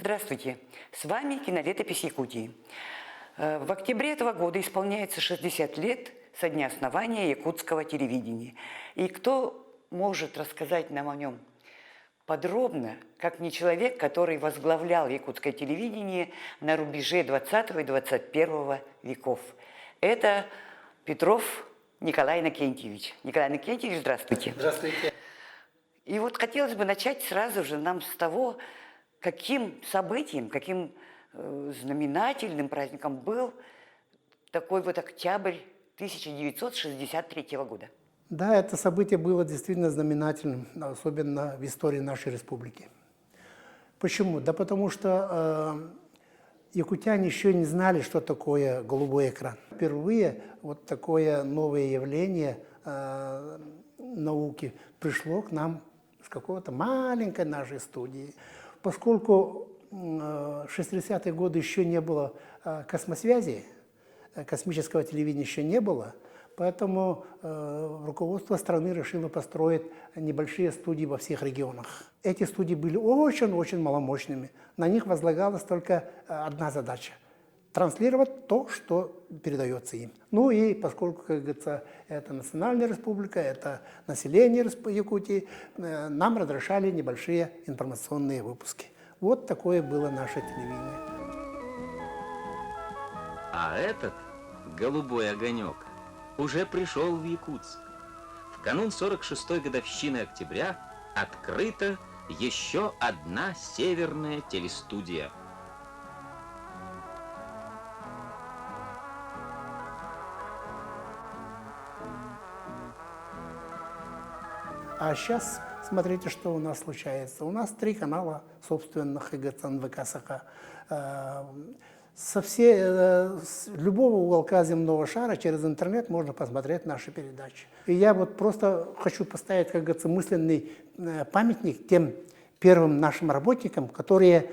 Здравствуйте, с вами «Кинолетопись Якутии». В октябре этого года исполняется 60 лет со дня основания якутского телевидения. И кто может рассказать нам о нем подробно, как не человек, который возглавлял якутское телевидение на рубеже 20 и 21 веков. Это Петров Николай Иннокентьевич. Николай Иннокентьевич, здравствуйте. Здравствуйте. И вот хотелось бы начать сразу же нам с того, каким событием, каким знаменательным праздником был такой вот октябрь 1963 года. Да, это событие было действительно знаменательным, особенно в истории нашей республики. Почему? Да потому что якутяне еще не знали, что такое голубой экран. Впервые вот такое новое явление науки пришло к нам с какого-то маленькой нашей студии. Поскольку в 60-е годы еще не было космосвязи, космического телевидения еще не было, поэтому руководство страны решило построить небольшие студии во всех регионах. Эти студии были очень-очень маломощными. На них возлагалась только одна задача – транслировать то, что передается им. Ну и поскольку, как говорится, это национальная республика, это население Якутии, нам разрешали небольшие информационные выпуски. Вот такое было наше телевидение. А этот голубой огонек уже пришел в Якутск. В канун 46-й годовщины октября открыта еще одна северная телестудия. А сейчас смотрите, что у нас случается. У нас 3 канала собственных НВК-СХ. С любого уголка земного шара через интернет можно посмотреть наши передачи. И я вот просто хочу поставить, как говорится, мысленный памятник тем первым нашим работникам, которые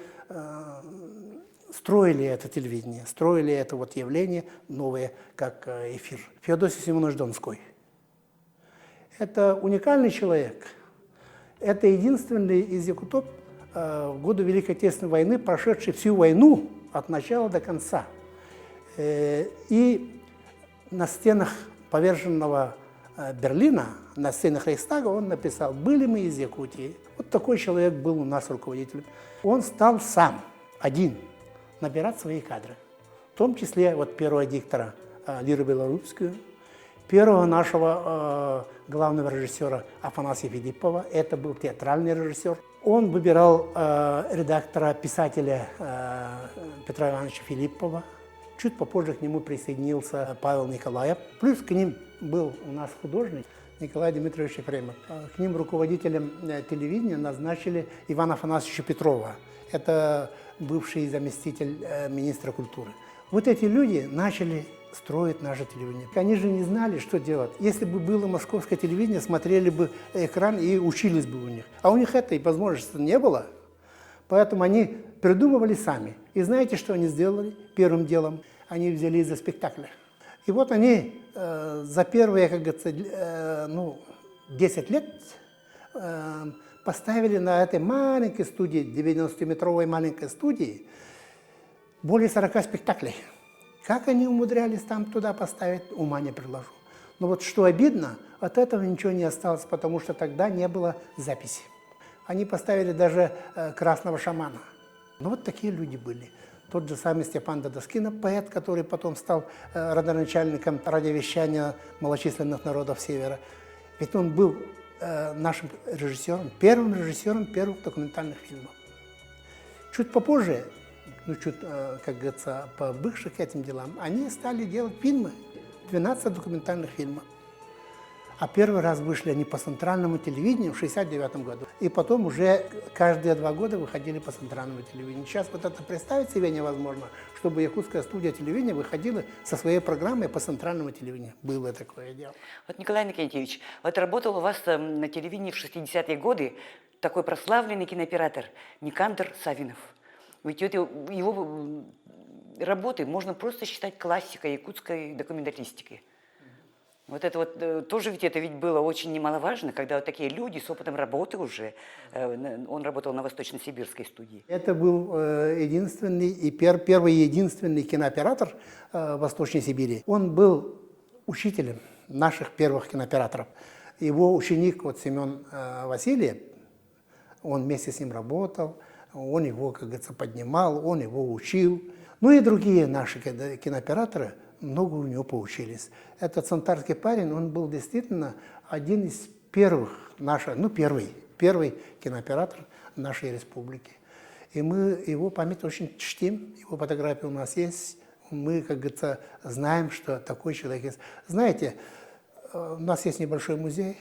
строили это телевидение, строили это вот явление новое, как эфир. Феодосий Семенович Донской. Это уникальный человек. Это единственный из якутов в годы Великой Отечественной войны, прошедший всю войну от начала до конца. И на стенах поверженного Берлина, на стенах Рейхстага он написал: «Были мы из Якутии». Вот такой человек был у нас руководителем. Он стал сам, один, набирать свои кадры. В том числе вот первого диктора Лиру Белорусскую, первого нашего главного режиссера Афанасия Филиппова, это был театральный режиссер. Он выбирал редактора, писателя Петра Ивановича Филиппова. Чуть попозже к нему присоединился Павел Николаев. Плюс к ним был у нас художник Николай Дмитриевич Ефремов. К ним руководителем телевидения назначили Ивана Афанасьевича Петрова. Это бывший заместитель министра культуры. Вот эти люди начали строить наше телевидение. Они же не знали, что делать. Если бы было московское телевидение, смотрели бы экран и учились бы у них. А у них этой возможности не было. Поэтому они придумывали сами. И знаете, что они сделали первым делом? Они взялись за спектакль. И вот они за первые, как говорится, 10 лет поставили на этой маленькой студии, 90-метровой маленькой студии, более 40 спектаклей. Как они умудрялись там туда поставить, ума не приложу. Но вот что обидно, от этого ничего не осталось, потому что тогда не было записи. Они поставили даже «Красного шамана». Ну вот такие люди были. Тот же самый Степан Дадоскинов, поэт, который потом стал родоначальником радиовещания малочисленных народов Севера. Ведь он был нашим режиссером, первым режиссером первых документальных фильмов. Чуть попозже, как говорится, по бывших этим делам, они стали делать фильмы, 12 документальных фильмов. А первый раз вышли они по центральному телевидению в 1969 году. И потом уже каждые 2 года выходили по центральному телевидению. Сейчас вот это представить себе невозможно, чтобы якутская студия телевидения выходила со своей программой по центральному телевидению. Было такое дело. Вот, Николай Иннокентьевич, вот работал у вас на телевидении в 60-е годы такой прославленный кинооператор Никандр Савинов. Ведь его работы можно просто считать классикой якутской документалистики. Вот это вот тоже ведь было очень немаловажно, когда вот такие люди с опытом работы уже, он работал на Восточно-Сибирской студии. Это был единственный и первый единственный кинооператор в Восточной Сибири. Он был учителем наших первых кинооператоров. Его ученик, вот Семен Васильев, он вместе с ним работал, он его, как говорится, поднимал, он его учил. Ну и другие наши кинооператоры много у него поучились. Этот санта-Барбарский парень, он был действительно один из первых наших, ну первый кинооператор нашей республики. И мы его память очень чтим, его фотографии у нас есть. Мы, как говорится, знаем, что такой человек есть. Знаете, у нас есть небольшой музей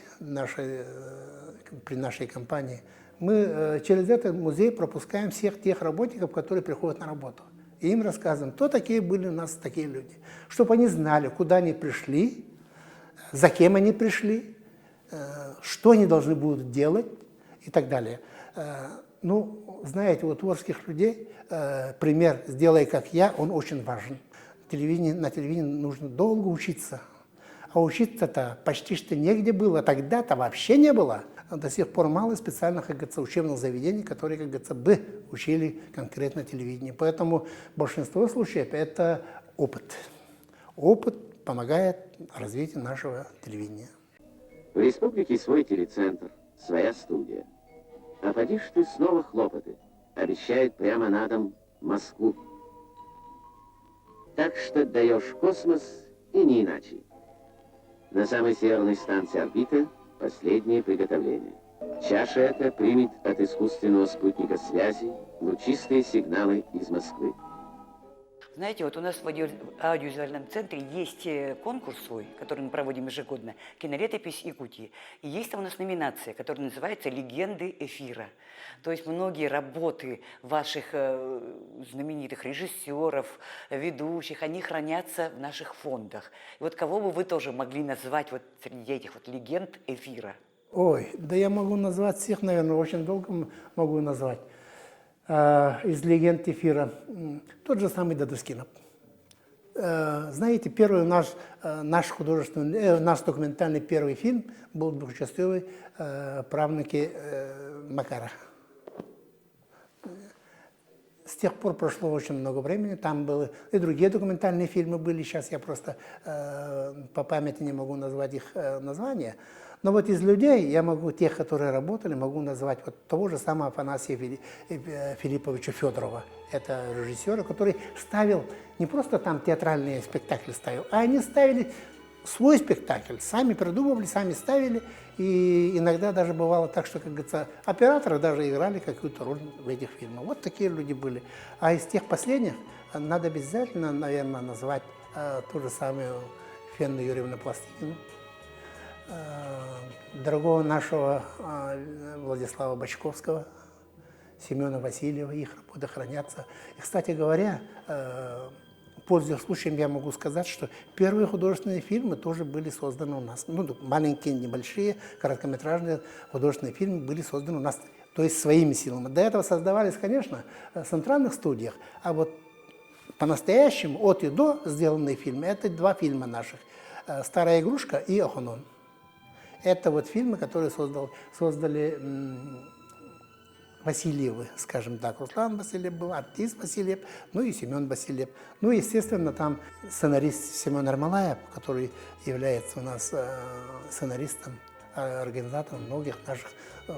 при нашей компании. Мы через этот музей пропускаем всех тех работников, которые приходят на работу. И им рассказываем, кто такие были у нас такие люди. Чтобы они знали, куда они пришли, за кем они пришли, что они должны будут делать и так далее. Ну, знаете, у творческих людей пример «сделай как я», он очень важен. На телевидении нужно долго учиться. А учиться-то почти что негде было, тогда-то вообще не было. До сих пор мало специальных, как говорится, учебных заведений, которые, как говорится, бы учили конкретно телевидение. Поэтому в большинстве случаев это опыт. Опыт помогает развитию нашего телевидения. В республике свой телецентр, своя студия. А поди ж ты снова хлопоты. Обещает прямо на дом Москву. Так что даешь космос и не иначе. На самой северной станции орбиты последнее приготовление. Чаша эта примет от искусственного спутника связи лучистые сигналы из Москвы. Знаете, вот у нас в аудиовизуальном центре есть конкурс свой, который мы проводим ежегодно, «Кинолетопись Якутии». И есть там у нас номинация, которая называется «Легенды эфира». То есть многие работы ваших знаменитых режиссеров, ведущих, они хранятся в наших фондах. И вот кого бы вы тоже могли назвать вот среди этих вот легенд эфира? Ой, да я могу назвать всех, наверное, очень долго могу назвать. Из легенд эфира. Тот же самый Дадускинов. Знаете, первый наш художественный, наш документальный первый фильм был двухчасовой «Правнуки Макара». С тех пор прошло очень много времени, там были и другие документальные фильмы были, сейчас я просто по памяти не могу назвать их названия. Но вот из людей я могу, тех, которые работали, могу назвать вот того же самого Афанасия Филипповича Федорова. Это режиссера, который ставил, не просто там театральные спектакли ставил, а они ставили свой спектакль, сами придумывали, сами ставили. И иногда даже бывало так, что, как говорится, операторы даже играли какую-то роль в этих фильмах. Вот такие люди были. А из тех последних надо обязательно, наверное, назвать ту же самую Фенну Юрьевну Пластикину, дорогого нашего Владислава Бочковского, Семена Васильева, их работы хранятся. И, кстати говоря, пользуясь случаем, я могу сказать, что первые художественные фильмы тоже были созданы у нас. Ну, маленькие, небольшие, короткометражные художественные фильмы были созданы у нас, то есть своими силами. До этого создавались, конечно, в центральных студиях, а вот по-настоящему от и до сделанные фильмы, это два фильма наших «Старая игрушка» и «Охонон». Это вот фильмы, которые создали Васильевы, скажем так. Руслан Васильев был, артист Васильев, ну и Семен Васильев. Ну, естественно, там сценарист Семен Армалаев, который является у нас сценаристом, организатором многих наших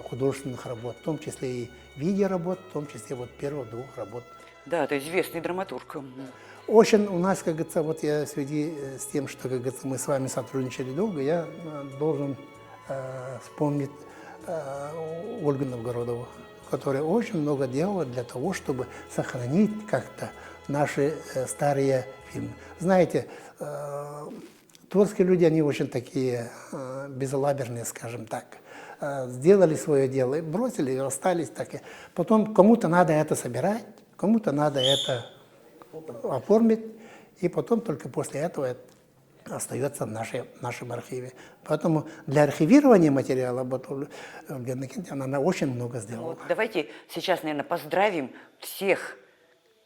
художественных работ, в том числе и видеоработ, в том числе вот первых двух работ. Да, это известный драматург. Очень у нас, как говорится, вот я в связи с тем, что, как говорится, мы с вами сотрудничали долго, я должен вспомнить Ольгу Новгородову, которая очень много делала для того, чтобы сохранить как-то наши старые фильмы. Знаете, творческие люди, они очень такие безалаберные, скажем так. Сделали свое дело, и бросили, и расстались так. Потом кому-то надо это собирать, кому-то надо это оформить, и потом только после этого это остается в нашем архиве. Поэтому для архивирования материала Ольга Иннокентьевна, она очень много сделала. Вот давайте сейчас, наверное, поздравим всех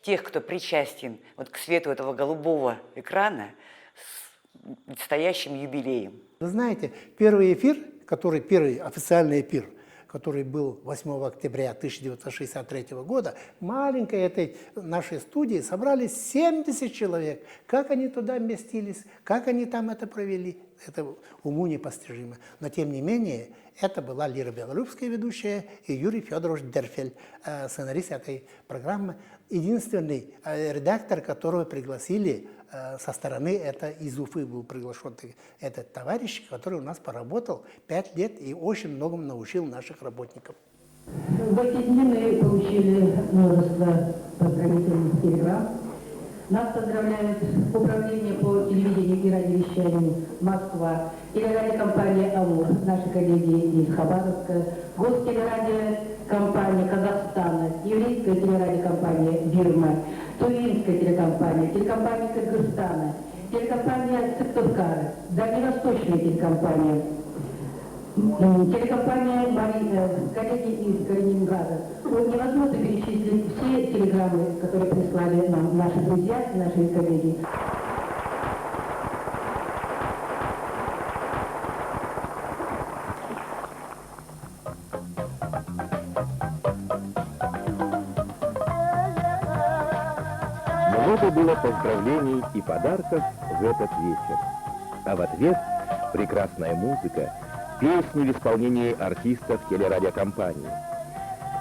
тех, кто причастен вот к свету этого голубого экрана, с предстоящим юбилеем. Вы знаете, первый официальный эфир, который был 8 октября 1963 года, маленькой этой нашей студии собрались 70 человек. Как они туда вместились, как они там это провели, это уму непостижимо. Но тем не менее, это была Лира Белорусская ведущая и Юрий Федорович Дерфель, сценарист этой программы. Единственный редактор, которого пригласили со стороны, это из Уфы был приглашен этот товарищ, который у нас поработал 5 лет и очень многому научил наших работников. В эти дни мы получили множество поздравительных телеграмм. Нас поздравляют Управление по телевидению и радиовещанию Москва, телерадиокомпания «Амур», наши коллеги из Хабаровска, гостелерадиокомпания Казахстана, еврейская телерадиокомпания «Бирма», Тувинская телекомпания, телекомпания Кыргызстана, телекомпания Сыктывкара, дальневосточная телекомпания, телекомпания коллеги из Калининграда. Вот невозможно перечислить все телеграммы, которые прислали нам наши друзья, наши коллеги. Много было поздравлений и подарков в этот вечер. А в ответ прекрасная музыка, песни в исполнении артистов телерадиокомпании.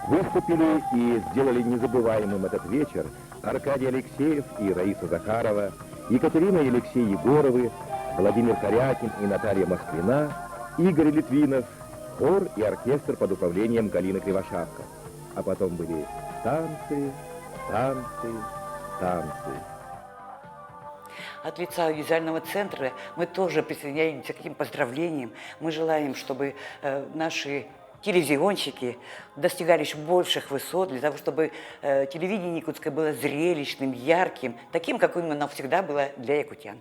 Выступили и сделали незабываемым этот вечер Аркадий Алексеев и Раиса Захарова, Екатерина и Алексей Егоровы, Владимир Корякин и Наталья Москвина, Игорь Литвинов, хор и оркестр под управлением Галины Кривошапко. А потом были танцы, танцы, танцы. От лица аудиовизуального центра мы тоже присоединяемся к этим поздравлениям. Мы желаем, чтобы наши телевизионщики достигали еще больших высот, для того, чтобы телевидение якутское было зрелищным, ярким, таким, каким оно всегда было для якутян.